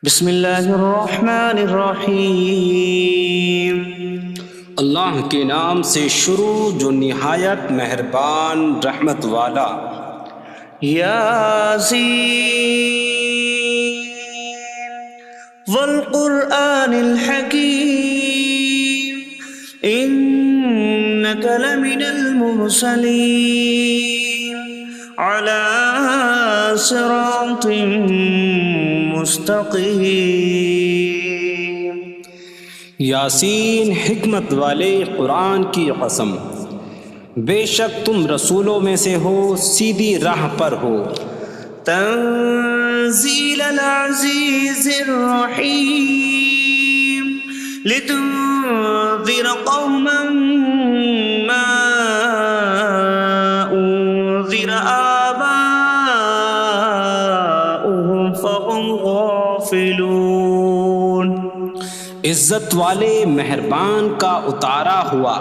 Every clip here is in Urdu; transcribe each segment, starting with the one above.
بسم اللہ الرحمن الرحیم۔ اللہ کے نام سے شروع جو نہایت مہربان رحمت والا۔ یاسین والقرآن الحکیم انک لمن المرسلین علی صراط مستقیم۔ یاسین حکمت والے قرآن کی قسم، بے شک تم رسولوں میں سے ہو، سیدھی راہ پر ہو۔ تنزیل العزیز الرحیم لتنذر قوما ما انذر آباؤهم فهم غافلون۔ عزت والے مہربان کا اتارا ہوا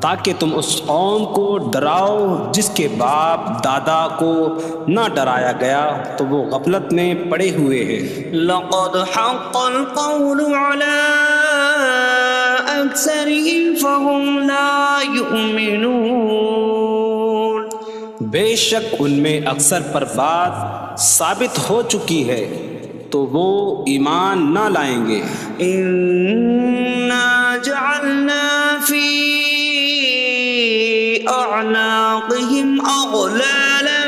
تاکہ تم اس قوم کو ڈراؤ جس کے باپ دادا کو نہ ڈرایا گیا تو وہ غفلت میں پڑے ہوئے ہیں۔ لقد حق القول على أكثرهم فهم لا يؤمنون۔ بے شک ان میں اکثر پر بات ثابت ہو چکی ہے تو وہ ایمان نہ لائیں گے۔ إنا جعلنا في أعناقهم أغلالا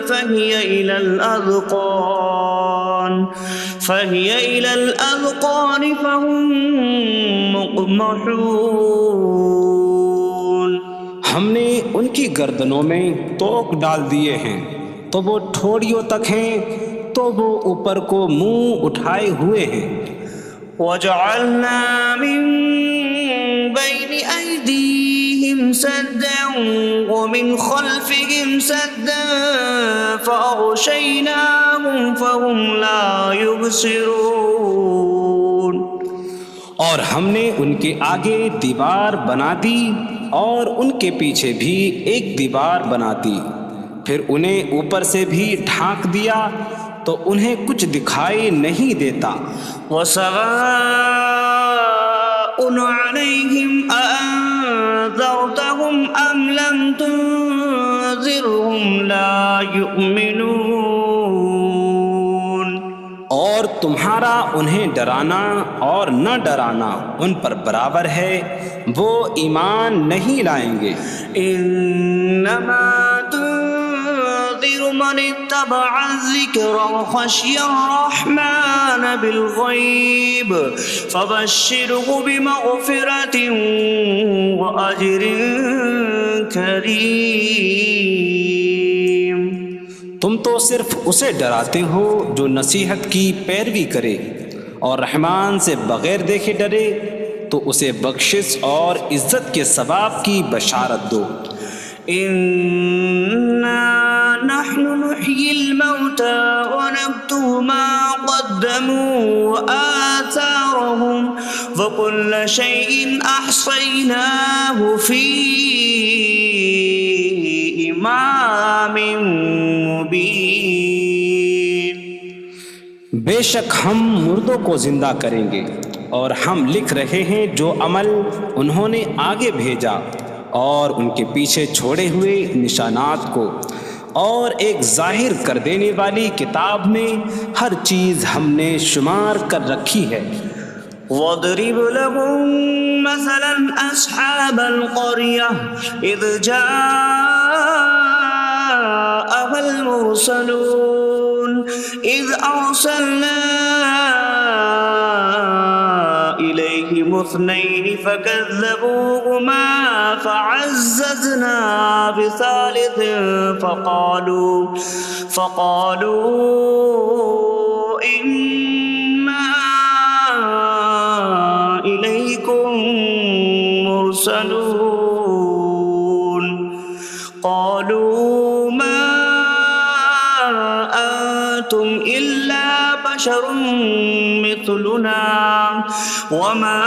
فهي إلى الأذقان فهم مقمحون۔ ہم نے ان کی گردنوں میں توق ڈال دیے ہیں تو وہ ٹھوڑیوں تک ہیں، تو وہ اوپر کو منہ اٹھائے ہوئے ہیں۔ وجعلنا من بين أيديهم سدا ومن خلفهم سدا فأغشيناهم فهم لا يبصرون۔ اور ہم نے ان کے آگے دیوار بنا دی اور ان کے پیچھے بھی ایک دیوار بنا دی، پھر انہیں اوپر سے بھی ڈھانک دیا تو انہیں کچھ دکھائی نہیں دیتا۔ وسواء عليهم أأنذرتهم أم لم تنذرهم لا يؤمنون۔ اور تمہارا انہیں ڈرانا اور نہ ڈرانا ان پر برابر ہے، وہ ایمان نہیں لائیں گے۔ انما تنذر من اتبع الذکر وخشی الرحمن بالغیب فبشره بمغفرة واجر کریم۔ تم تو صرف اسے ڈراتے ہو جو نصیحت کی پیروی کرے اور رحمان سے بغیر دیکھے ڈرے، تو اسے بخشش اور عزت کے ثواب کی بشارت دو۔ انا نحن نحيي الموتى ونكتب ما قدموا وآثارهم وكل شيء أحصيناه في إمام مبين۔ بے شک ہم مردوں کو زندہ کریں گے اور ہم لکھ رہے ہیں جو عمل انہوں نے آگے بھیجا اور ان کے پیچھے چھوڑے ہوئے نشانات کو، اور ایک ظاہر کر دینے والی کتاب میں ہر چیز ہم نے شمار کر رکھی ہے۔ وَاضْرِبْ لَهُم مَّثَلًا أَصْحَابَ الْقَرْيَةِ إِذْ جَاءَهَا الْمُرْسَلُونَ إِذْ أَرْسَلْنَا إِلَيْهِمُ اثْنَيْنِ فَكَذَّبُوهُمَا فَعَزَّزْنَا بِثَالِثٍ فَقَالُوا إِنَّا إِلَيْكُمْ مُرْسَلُونَ۔ قَالُوا مَا أَنتُمْ إِلَّا بَشَرٌ مِثْلُنَا وَمَا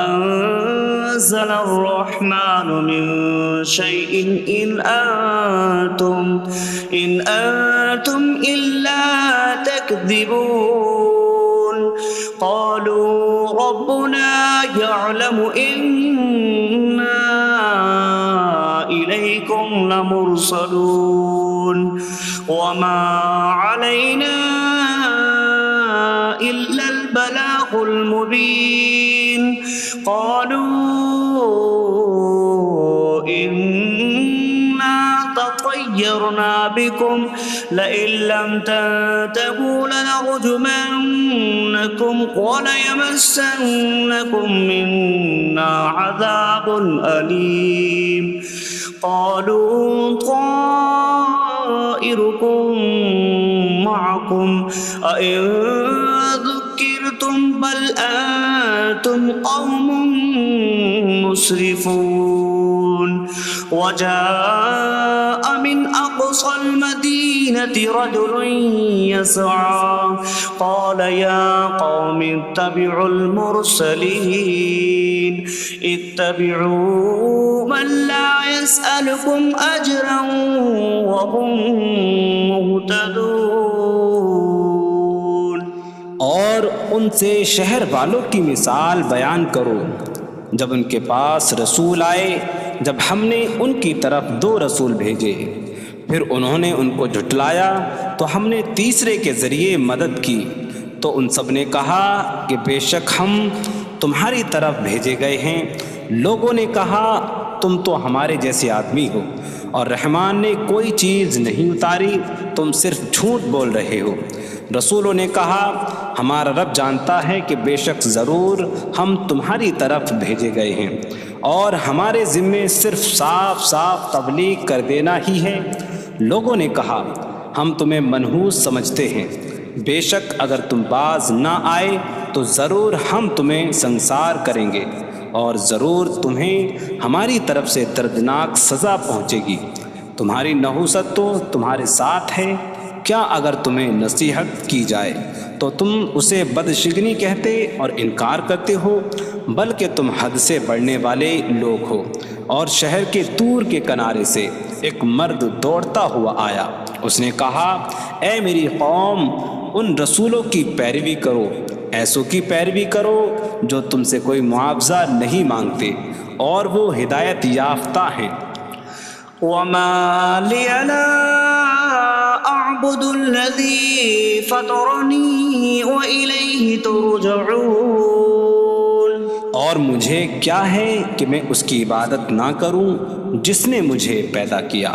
أَنتُمْ نزل الرحمن من شيء إن أنتم إلا تكذبون قالوا ربنا يعلم إنا إليكم لمرسلون وما علينا إلا البلاغ المبين قالوا إنا تطيرنا بكم لئن لم تنتهوا لنرجمنكم وليمسنكم منا عذاب أليم قالوا طائركم معكم أئن ذكرتم بل أنتم قوم مسرفون وجاء من أقصى المدينة رجل يسعى قال يا قوم اتبعوا المرسلين اتبعوا من لا يسألكم أجرا وهم مهتدون اور ان سے شہر والوں کی مثال بیان کرو جب ان کے پاس رسول آئے جب ہم نے ان کی طرف 2 رسول بھیجے پھر انہوں نے ان کو جھٹلایا تو ہم نے تیسرے کے ذریعے مدد کی تو ان سب نے کہا کہ بے شک ہم تمہاری طرف بھیجے گئے ہیں لوگوں نے کہا تم تو ہمارے جیسے آدمی ہو اور رحمان نے کوئی چیز نہیں اتاری تم صرف جھوٹ بول رہے ہو رسولوں نے کہا ہمارا رب جانتا ہے کہ بے شک ضرور ہم تمہاری طرف بھیجے گئے ہیں اور ہمارے ذمے صرف صاف صاف تبلیغ کر دینا ہی ہے لوگوں نے کہا ہم تمہیں منحوس سمجھتے ہیں بے شک اگر تم باز نہ آئے تو ضرور ہم تمہیں سنسار کریں گے اور ضرور تمہیں ہماری طرف سے دردناک سزا پہنچے گی تمہاری نحوست تو تمہارے ساتھ ہے کیا اگر تمہیں نصیحت کی جائے تو تم اسے بدشگنی کہتے اور انکار کرتے ہو بلکہ تم حد سے بڑھنے والے لوگ ہو اور شہر کے دور کے کنارے سے ایک مرد دوڑتا ہوا آیا اس نے کہا اے میری قوم ان رسولوں کی پیروی کرو ایسوں کی پیروی کرو جو تم سے کوئی معاوضہ نہیں مانگتے اور وہ ہدایت یافتہ ہیں وما لي لا أعبد الذي فطرني وإليه ترجعون اور مجھے کیا ہے کہ میں اس کی عبادت نہ کروں جس نے مجھے پیدا کیا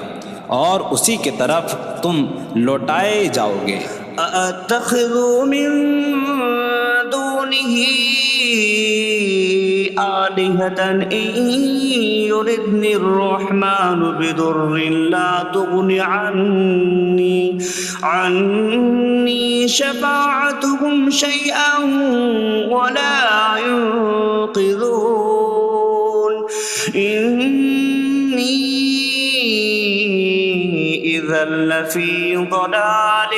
اور اسی کی طرف تم لوٹائے جاؤ گے أأتخذ من دونه آلهة إن يردني الرحمن بضر لا تغن عني شفاعتهم شيئا ولا ينقذون إني إذا لفي ضلال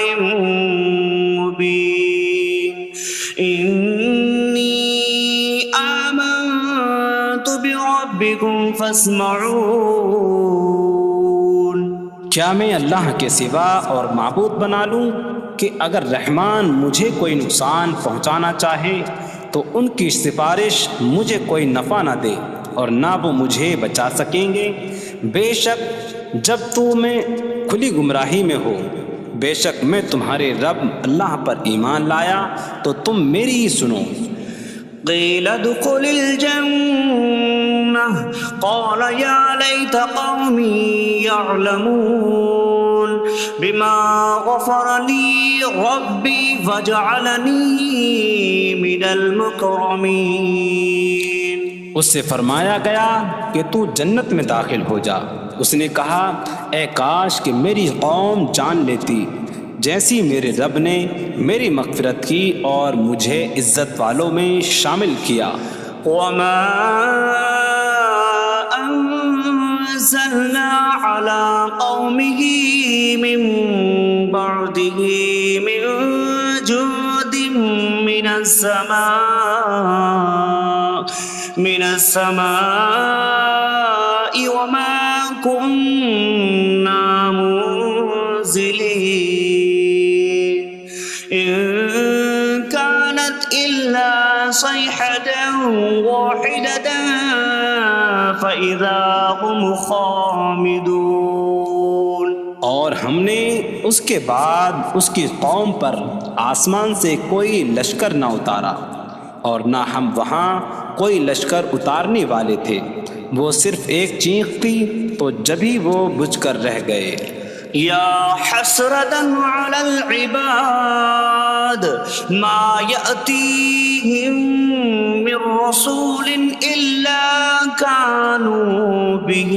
مبين إني آمنت بربكم فاسمعون کیا میں اللہ کے سوا اور معبود بنا لوں کہ اگر رحمان مجھے کوئی نقصان پہنچانا چاہے تو ان کی سفارش مجھے کوئی نفع نہ دے اور نہ وہ مجھے بچا سکیں گے بے شک جب میں کھلی گمراہی میں ہو بے شک میں تمہارے رب اللہ پر ایمان لایا تو تم میری ہی سنو قيل ادخل الجنة قال يا ليت قومي يعلمون بما غفر لي ربي فجعلني من المكرمين اس سے فرمایا گیا کہ تو جنت میں داخل ہو جا اس نے کہا اے کاش کہ میری قوم جان لیتی جیسی میرے رب نے میری مغفرت کی اور مجھے عزت والوں میں شامل کیا وما أنزلنا على قومه من بعده من جود من السماء من السماء وما كنا منزلين إن كانت إلا صيحة واحدة فإذا هم خامدون۔ اور ہم نے اس کے بعد اس کی قوم پر آسمان سے کوئی لشکر نہ اتارا، اور نہ ہم وہاں کوئی لشکر اتارنے والے تھے، وہ صرف ایک چیخ تھی تو جبھی وہ بجھ کر رہ گئے۔ یا حسرة على العباد ما يأتيهم من رسول إلا كانوا به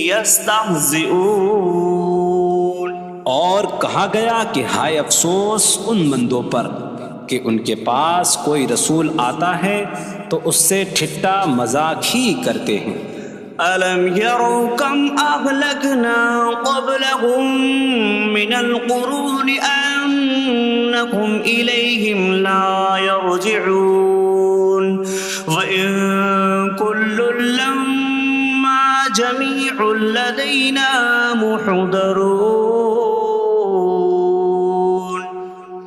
يستهزئون۔ اور کہا گیا کہ ہائے افسوس ان بندوں پر کہ ان کے پاس کوئی رسول آتا ہے تو اس سے ٹھٹا مذاق ہی کرتے ہیں۔ أَلَمْ يَرَوْا كَمْ أَهْلَكْنَا قَبْلَهُمْ مِنَ الْقُرُونِ أَنَّكُمْ إِلَيْهِمْ لَا يَرْجِعُونَ وَإِن كُلٌّ لَّمَّا جَمِيعٌ لَّدَيْنَا مُحْضَرُونَ۔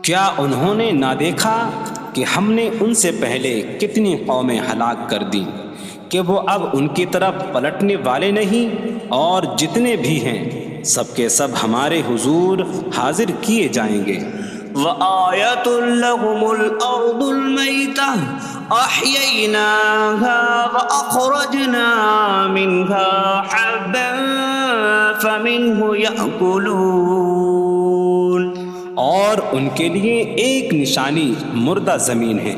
کیا انہوں نے نہ دیکھا کہ ہم نے ان سے پہلے کتنی قومیں ہلاک کر دیں کہ وہ اب ان کی طرف پلٹنے والے نہیں، اور جتنے بھی ہیں سب کے سب ہمارے حضور حاضر کیے جائیں گے۔ وَآيَةٌ لَّهُمُ الْأَرْضُ الْمَيْتَةُ أَحْيَيْنَاهَا وَأَخْرَجْنَا مِنْهَا حَبًّا فَمِنْهُ يَأْكُلُونَ۔ اور ان کے لیے ایک نشانی مردہ زمین ہے،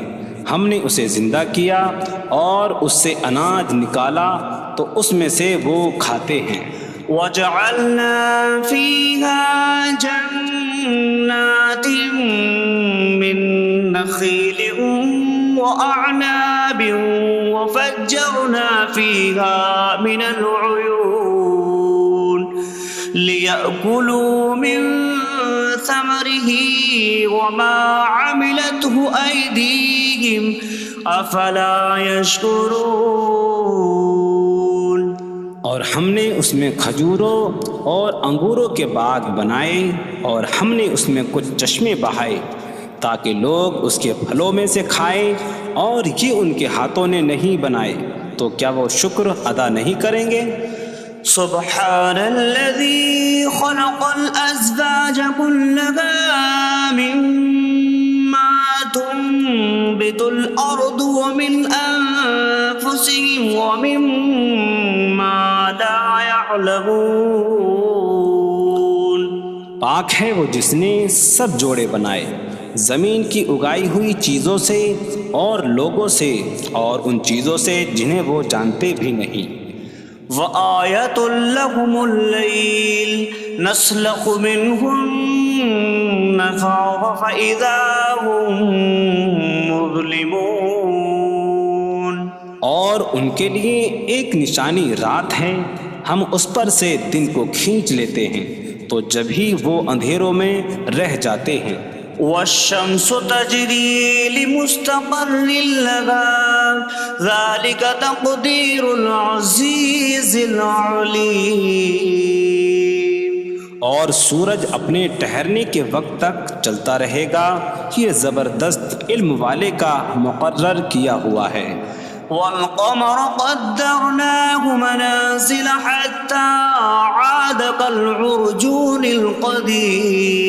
ہم نے اسے زندہ کیا اور اس سے اناج نکالا تو اس میں سے وہ کھاتے ہیں۔ وَجَعَلْنَا فِيهَا جَنَّاتٍ مِّن نَّخِيلٍ وَأَعْنَابٍ وَفَجَّرْنَا فِيهَا مِنَ الْعُيُونِ لِيَأْكُلُوا مِن ثَمَرِهِ وَمَا عَمِلَتْهُ أَيْدِيهِمْ أَفَلَا يَشْكُرُونَ۔ اور ہم نے اس میں کھجوروں اور انگوروں کے باغ بنائے، اور ہم نے اس میں کچھ چشمے بہائے تاکہ لوگ اس کے پھلوں میں سے کھائیں، اور یہ ان کے ہاتھوں نے نہیں بنائے، تو کیا وہ شکر ادا نہیں کریں گے؟ سبحان الذي خلق الأزواج كلها مما تنبت الأرض ومن أنفسهم ومما لا يعلمون۔ پاک ہے وہ جس نے سب جوڑے بنائے زمین کی اگائی ہوئی چیزوں سے اور لوگوں سے اور ان چیزوں سے جنہیں وہ جانتے بھی نہیں۔ وَآيَةٌ لَّهُمُ اللَّيْلُ نَسْلَخُ مِنْهُ النَّهَارَ فَإِذَا هُم مُظْلِمُونَ۔ اور ان کے لیے ایک نشانی رات ہے، ہم اس پر سے دن کو کھینچ لیتے ہیں تو جبھی وہ اندھیروں میں رہ جاتے ہیں۔ وَالشَّمْسُ تَجْرِي لِمُسْتَقَرٍّ لَّهَا ذَلِكَ تَقْدِيرُ الْعَزِيزِ الْعَلِيمِ۔ اور سورج اپنے ٹھہرنے کے وقت تک چلتا رہے گا، یہ زبردست علم والے کا مقرر کیا ہوا ہے۔ وَالْقَمَرَ قَدَّرْنَاهُ مَنَازِلَ حَتَّى عَادَ كَالْعُرْجُونِ الْقَدِيمِ۔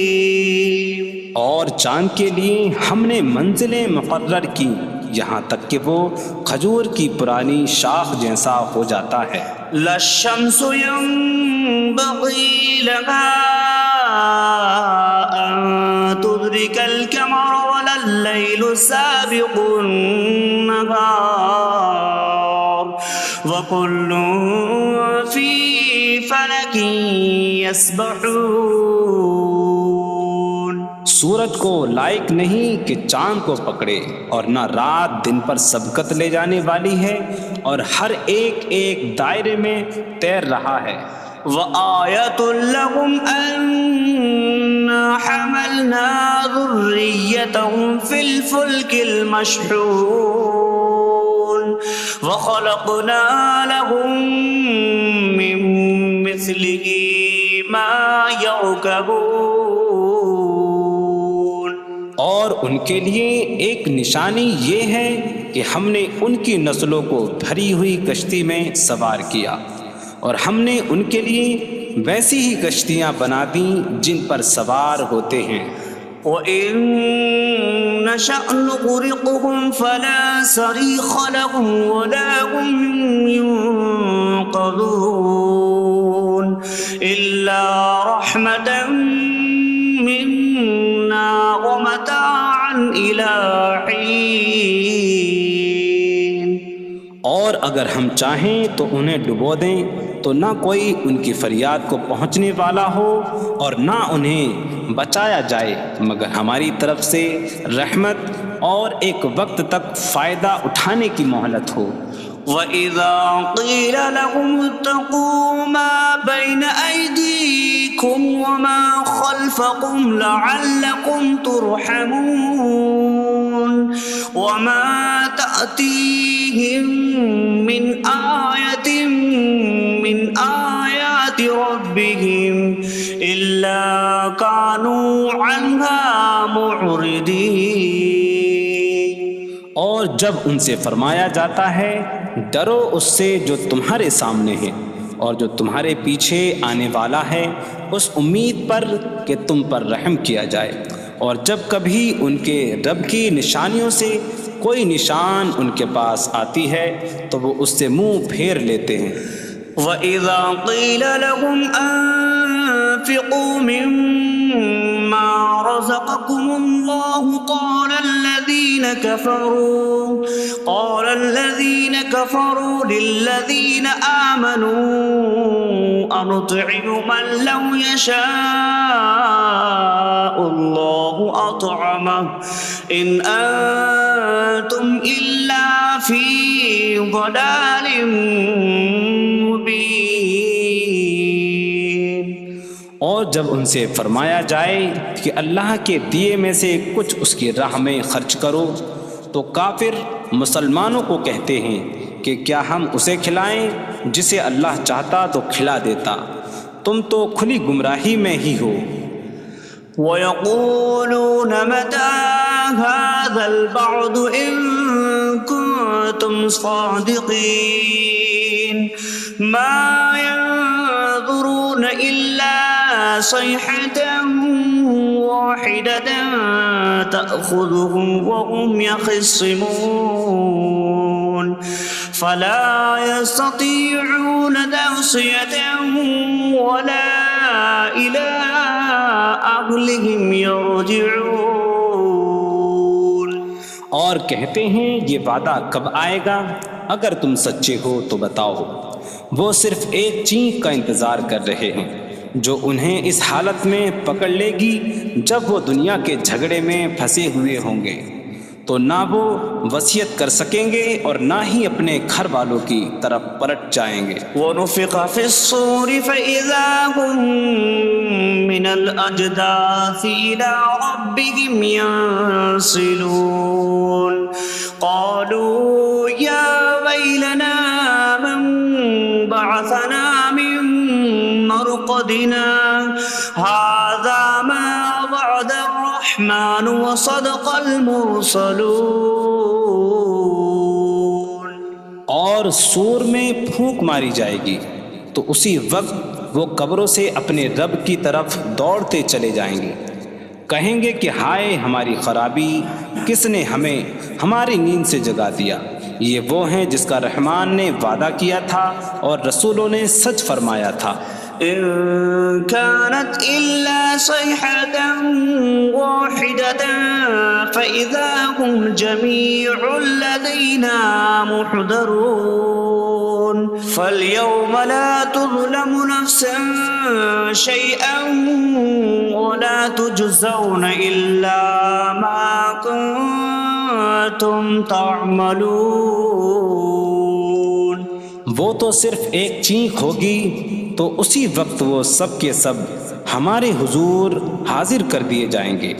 اور چاند کے لیے ہم نے منزلیں مقرر کی یہاں تک کہ وہ کھجور کی پرانی شاخ جیسا ہو جاتا ہے۔ لا الشمس ينبغي لها أن تدرك القمر ولا الليل سابق النهار وكل في فلك يسبحون۔ سورج کو لائق نہیں کہ چاند کو پکڑے، اور نہ رات دن پر سبقت لے جانے والی ہے، اور ہر ایک ایک دائرے میں تیر رہا ہے۔ وَآيَةٌ لَّهُمْ أَنَّا حَمَلْنَا ذُرِّيَّتَهُمْ فِي الْفُلْكِ الْمَشْحُونِ۔ وخلقنا لهم من مثله ما يركبون. اور ان کے لیے ایک نشانی یہ ہے کہ ہم نے ان کی نسلوں کو بھری ہوئی کشتی میں سوار کیا، اور ہم نے ان کے لیے ویسی ہی کشتیاں بنا دیں جن پر سوار ہوتے ہیں. وَإِن نَّشَأْ نُغْرِقْهُمْ فَلَا صَرِيخَ لَهُمْ وَلَا هُمْ يُنقَذُونَ إِلَّا رَحْمَةً مِّنَّا وَمَتَاعًا إِلَىٰ حِينٍ. اور اگر ہم چاہیں تو انہیں ڈبو دیں تو نہ کوئی ان کی فریاد کو پہنچنے والا ہو اور نہ انہیں بچایا جائے مگر ہماری طرف سے رحمت اور ایک وقت تک فائدہ اٹھانے کی مہلت ہو. وَإِذَا قِيلَ لَهُمُ اتَّقُوا مَا بَيْنَ أَيْدِيكُمْ وَمَا خَلْفَكُمْ لَعَلَّكُمْ تُرْحَمُونَ وَمَا تَأْتِيهِم مِّنْ آيَةٍ مِّنْ آيَاتِ رَبِّهِمْ إِلَّا كَانُوا عَنْهَا مُعْرِضِينَ. اور جب ان سے فرمایا جاتا ہے ڈرو اس سے جو تمہارے سامنے ہے اور جو تمہارے پیچھے آنے والا ہے، اس امید پر کہ تم پر رحم کیا جائے، اور جب کبھی ان کے رب کی نشانیوں سے کوئی نشان ان کے پاس آتی ہے تو وہ اس سے منہ پھیر لیتے ہیں. وَإِذَا قِيلَ لَهُمْ أَنفِقُوا مِمَّا رَزَقَكُمُ اللَّهُ قَالَ الَّذِينَ كَفَرُوا لِلَّذِينَ آمَنُوا أَنُطْعِمُ مَن لَّوْ يَشَاءُ اللَّهُ أَطْعَمَهُ إِنْ أَنتُمْ إِلَّا فِي ضَلَالٍ مبین. اور جب ان سے فرمایا جائے کہ اللہ کے دیے میں سے کچھ اس کی راہ میں خرچ کرو تو کافر مسلمانوں کو کہتے ہیں کہ کیا ہم اسے کھلائیں جسے اللہ چاہتا تو کھلا دیتا، تم تو کھلی گمراہی میں ہی ہو. وَيَقُولُونَ مَتَىٰ هَٰذَا الْوَعْدُ إِن كُنتُمْ صَادِقِينَ مَا يَنظُرُونَ إِلَّا صَيْحَةً وَاحِدَةً تَأْخُذُهُمْ وَهُمْ يَخِصِّمُونَ فَلَا يَسْتَطِيعُونَ تَوْصِيَةً وَلَا إِلَىٰ أَهْلِهِمْ يَرْجِعُونَ. اور کہتے ہیں یہ وعدہ کب آئے گا؟ اگر تم سچے ہو تو بتاؤ. وہ صرف ایک چینخ کا انتظار کر رہے ہیں جو انہیں اس حالت میں پکڑ لے گی جب وہ دنیا کے جھگڑے میں پھنسے ہوئے ہوں گے، تو نہ وہ وصیت کر سکیں گے اور نہ ہی اپنے گھر والوں کی طرف پلٹ جائیں گے. وَنُفِخَ فِي الصُّورِ فَإِذَا هُم مِّنَ الْأَجْدَاثِ إِلَىٰ رَبِّهِمْ يَنسِلُونَ قَالُوا يَا وَيْلَنَا مَن بَعَثَنَا مِن مَّرْقَدِنَا هَٰذَا مَا وَعَدَ الرَّحْمَٰنُ وَصَدَقَ الْمُرْسَلُونَ. اور سور میں پھونک ماری جائے گی تو اسی وقت وہ قبروں سے اپنے رب کی طرف دوڑتے چلے جائیں گے، کہیں گے کہ ہائے ہماری خرابی، کس نے ہمیں ہماری نیند سے جگا دیا. یہ وہ ہیں جس کا رحمان نے وعدہ کیا تھا اور رسولوں نے سچ فرمایا تھا. إن كانت إلا صيحة واحدة فإذا هم جميع لدينا محضرون. فاليوم لا تظلم نفس شيئا ولا تجزون إلا ما كنتم تعملون. وہ تو صرف ایک چینخ ہوگی تو اسی وقت وہ سب کے سب ہمارے حضور حاضر کر دیے جائیں گے،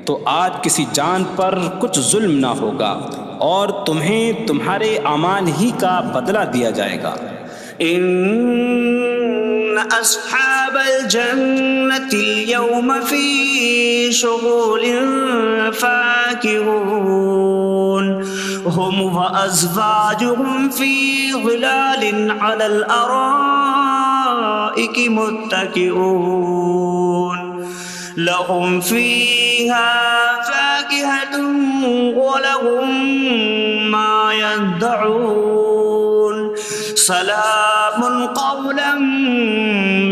تو آج کسی جان پر کچھ ظلم نہ ہوگا اور تمہیں تمہارے اعمال ہی کا بدلہ دیا جائے گا۔ إن أصحاب الجنة اليوم في شغل فاكهون هم وأزواجهم في ظلال على الأرائك متكئون لهم فيها فاكهة ولهم ما يدعون سلام قولا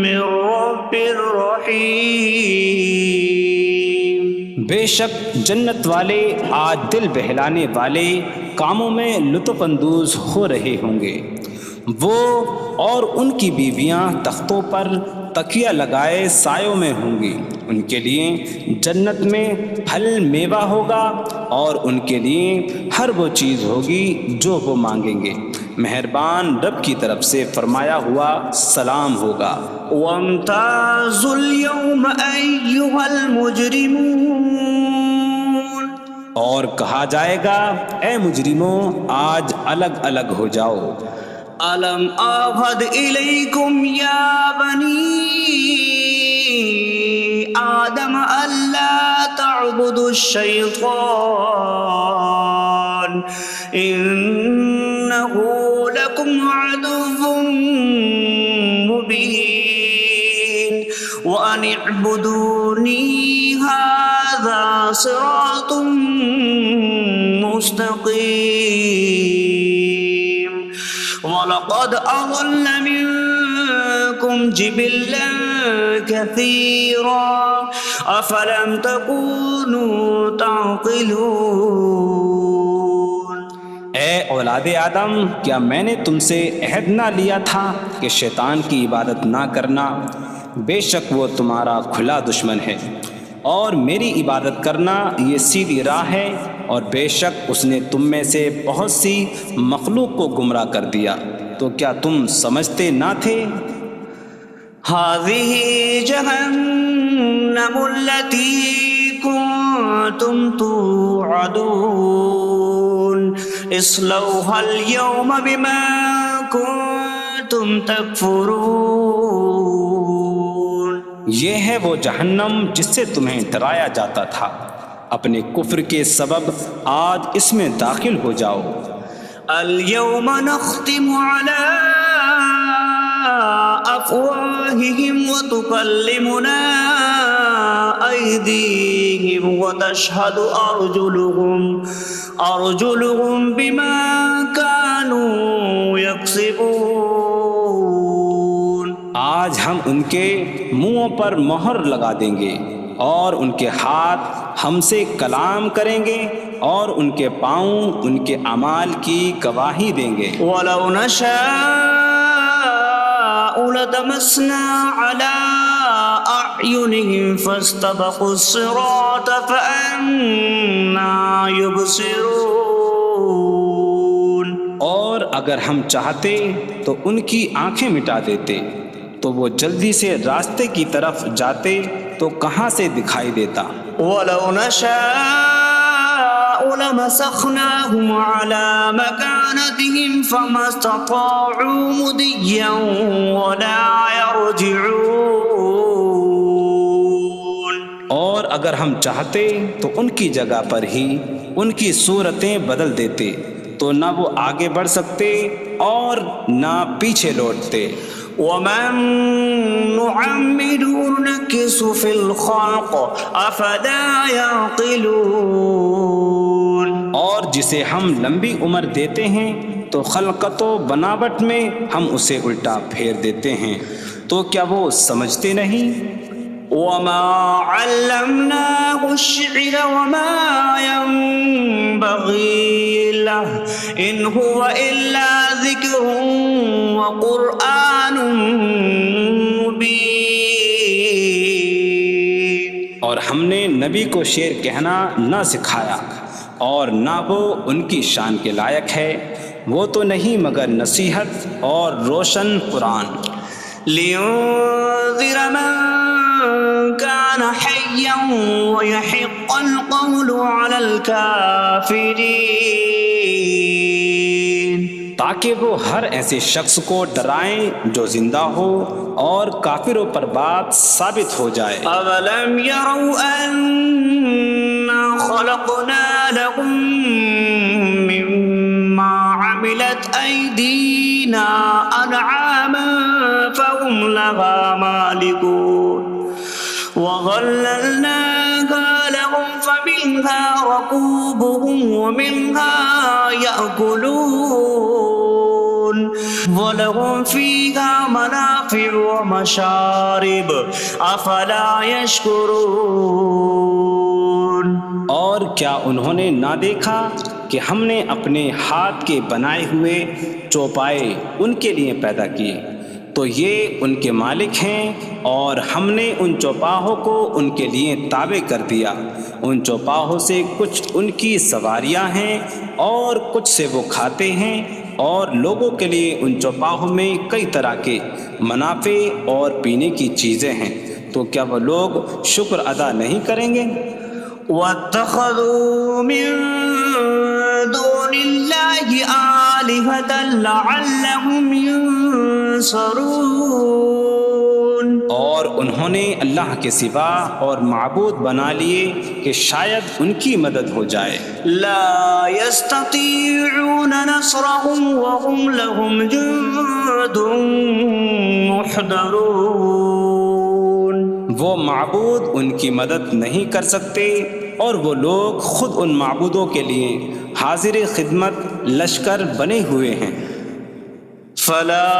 من رب رحیم۔ بے شک جنت والے آج دل بہلانے والے کاموں میں لطف اندوز ہو رہے ہوں گے۔ وہ اور ان کی بیویاں تختوں پر تکیہ لگائے سایوں میں ہوں گی۔ ان کے لیے جنت میں پھل میوہ ہوگا اور ان کے لیے ہر وہ چیز ہوگی جو وہ مانگیں گے۔ مہربان رب کی طرف سے فرمایا ہوا سلام ہوگا۔ وامتازوا اليوم أيها المجرمون، اور کہا جائے گا اے مجرموں آج الگ الگ ہو جاؤ۔ ألم أعهد إليكم يا بني آدم ألا تعبدوا الشيطان إنه لكم عدو مبين وأن اعبدوني هذا صراط مستقيم وَلَقَدْ أَضَلَّ مِنكُمْ جِبِلًّا كَثِيرًا أَفَلَمْ تَكُونُوا تَعْقِلُونَ۔ اے اولاد آدم، کیا میں نے تم سے عہد نہ لیا تھا کہ شیطان کی عبادت نہ کرنا؟ بے شک وہ تمہارا کھلا دشمن ہے، اور میری عبادت کرنا یہ سیدھی راہ ہے، اور بے شک اس نے تم میں سے بہت سی مخلوق کو گمراہ کر دیا، تو کیا تم سمجھتے نہ تھے؟ هذه جهنم التي كنتم توعدون اصلوها اليوم بما كنتم تكفرون۔ یہ ہے وہ جہنم جس سے تمہیں ڈرایا جاتا تھا، اپنے کفر کے سبب آج اس میں داخل ہو جاؤ۔ اليوم نختم على أفواههم وتكلمنا أيديهم وتشهد أرجلهم بما كانوا يكسبون۔ آج ہم ان کے منہوں پر مہر لگا دیں گے، اور ان کے ہاتھ ہم سے کلام کریں گے، اور ان کے پاؤں ان کے اعمال کی گواہی دیں گے۔ وَلَوْ نَشَاءُ لَطَمَسْنَا عَلَىٰ أَعْيُنِهِمْ فَاسْتَبَقُوا الصِّرَاطَ فَأَنَّىٰ يُبْصِرُونَ۔ اور اگر ہم چاہتے تو ان کی آنکھیں مٹا دیتے، تو وہ جلدی سے راستے کی طرف جاتے تو کہاں سے دکھائی دیتا۔ وَلَوْ نَشَاءُ لَمَسَخْنَاهُمْ عَلَىٰ مَكَانَتِهِمْ فَمَا اسْتَطَاعُوا مُضِيًّا وَلَا يَرْجِعُونَ۔ اور اگر ہم چاہتے تو ان کی جگہ پر ہی ان کی صورتیں بدل دیتے، تو نہ وہ آگے بڑھ سکتے اور نہ پیچھے لوٹتے۔ وَمَن نُّعَمِّرْهُ نُنَكِّسْهُ فِي الْخَلْقِ أَفَلَا يَعْقِلُونَ۔ اور جسے ہم لمبی عمر دیتے ہیں تو خلقت و بناوٹ میں ہم اسے الٹا پھیر دیتے ہیں، تو کیا وہ سمجھتے نہیں؟ وَمَا عَلَّمْنَاهُ الشِّعْرَ وَمَا يَنبَغِي لَهُ إِنْ هُوَ إِلَّا ذِكْرٌ وَقُرْآنٌ مُّبِينٌ۔ اور ہم نے نبی کو شعر کہنا نہ سکھایا، اور نہ وہ ان کی شان کے لائق ہے، وہ تو نہیں مگر نصیحت اور روشن قرآن۔ لِيُنذِرَ مَن كَانَ حَيًّا حيا ويحق القول على الكافرين تاکہ وہ ہر ایسے شخص کو ڈرائیں جو زندہ ہو اور کافروں پر بات ثابت ہو جائے۔ أولم يروا أنا خلقنا لهم مما عملت أيدينا أنعاما فهم لها مالكون وظللناها لهم فمنها ركوبهم ومنها يأكلون وَلَهُمْ فِيهَا مَنَافِعُ وَمَشَارِبُ أَفَلَا يَشْكُرُونَ۔ اور کیا انہوں نے نہ دیکھا کہ ہم نے اپنے ہاتھ کے بنائے ہوئے چوپائے ان کے لیے پیدا کیے، تو یہ ان کے مالک ہیں، اور ہم نے ان چوپاہوں کو ان کے لیے تابع کر دیا۔ ان چوپاہوں سے کچھ ان کی سواریاں ہیں اور کچھ سے وہ کھاتے ہیں، اور لوگوں کے لیے ان چوپاہوں میں کئی طرح کے منافع اور پینے کی چیزیں ہیں، تو کیا وہ لوگ شکر ادا نہیں کریں گے؟ وَاتَّخَذُوا مِن دُونِ اللَّهِ آلِهَةً لَعَلَّهُمْ يُنصَرُونَ۔ اور انہوں نے اللہ کے سوا اور معبود بنا لیے کہ شاید ان کی مدد ہو جائے۔ لا يستطيعون نصرهم وهم لهم جند محضرون۔ وہ معبود ان کی مدد نہیں کر سکتے، اور وہ لوگ خود ان معبودوں کے لیے حاضر خدمت لشکر بنے ہوئے ہیں۔ فلا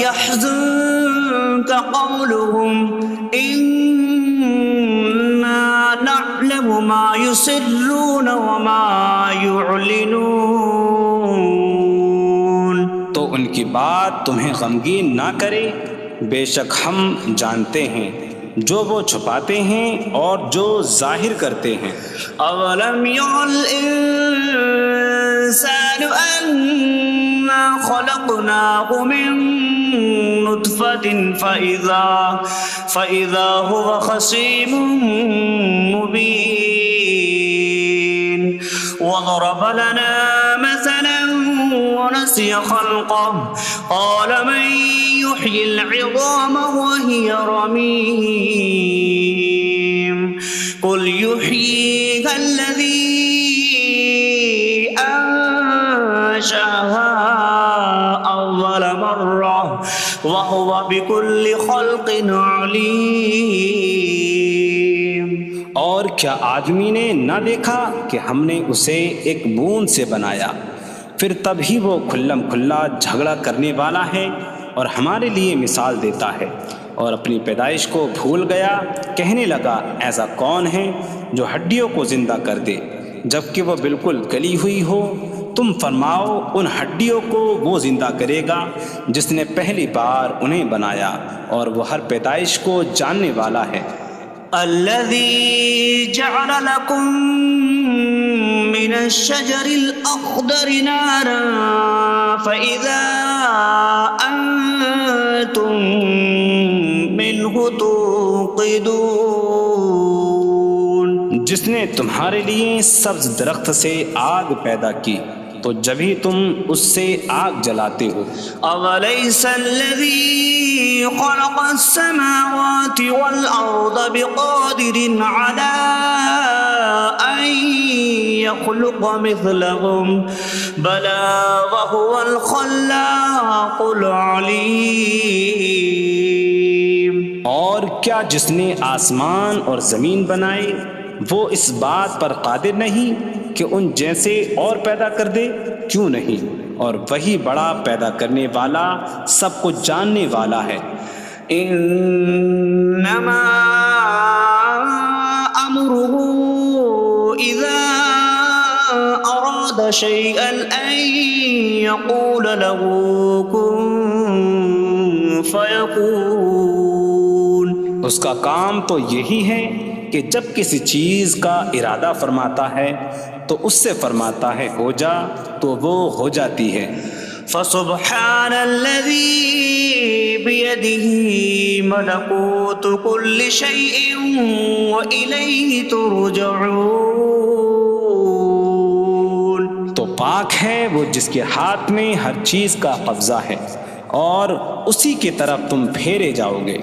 يحزنك قولهم إنا نعلم ما يسرون وما يعلنون۔ تو ان کی بات تمہیں غمگین نہ کرے، بے شک ہم جانتے ہیں جو وہ چھپاتے ہیں اور جو ظاہر کرتے ہیں۔ اولم ير الانسان انا خلقناه من نطفة فإذا هو خصيم مبين وضرب لنا مثلا ونسي خلقه قال من يحيي العظام وهي رميم قل يحييها الذي أنشأها أول مرة وهو بكل خلق عليم۔ اور کیا آدمی نے نہ دیکھا کہ ہم نے اسے ایک بوند سے بنایا، پھر تب ہی وہ کھلم کھلا جھگڑا کرنے والا ہے اور ہمارے لیے مثال دیتا ہے، اور اپنی پیدائش کو بھول گیا، کہنے لگا ایسا کون ہے جو ہڈیوں کو زندہ کر دے جبکہ وہ بالکل گلی ہوئی ہو؟ تم فرماؤ ان ہڈیوں کو وہ زندہ کرے گا جس نے پہلی بار انہیں بنایا، اور وہ ہر پیدائش کو جاننے والا ہے۔ الذي جعل لكم من الشجر الأخضر نارا فإذا أنتم منه توقدون۔ جس نے تمہارے لیے سبز درخت سے آگ پیدا کی تو جبھی تم اس سے آگ جلاتے ہو۔ أَوَلَيْسَ الَّذِي خَلَقَ السَّمَاوَاتِ وَالْأَرْضَ بِقَادِرٍ عَلَىٰ أَن يَخْلُقَ مِثْلَهُم بَلَىٰ وَهُوَ الْخَلَّاقُ الْعَلِيمُ۔ اور کیا جس نے آسمان اور زمین بنائے وہ اس بات پر قادر نہیں کہ ان جیسے اور پیدا کر دے؟ کیوں نہیں، اور وہی بڑا پیدا کرنے والا سب کچھ جاننے والا ہے۔ انما امره اذا اراد شيئا ان يقول له كن فيكون۔ اس کا کام تو یہی ہے کہ جب کسی چیز کا ارادہ فرماتا ہے تو اس سے فرماتا ہے ہو جا، تو وہ ہو جاتی ہے۔ فسبحان الذي بيده ملكوت كل شيء وإليه ترجعون. تو پاک ہے وہ جس کے ہاتھ میں ہر چیز کا قبضہ ہے اور اسی کی طرف تم پھیرے جاؤ گے.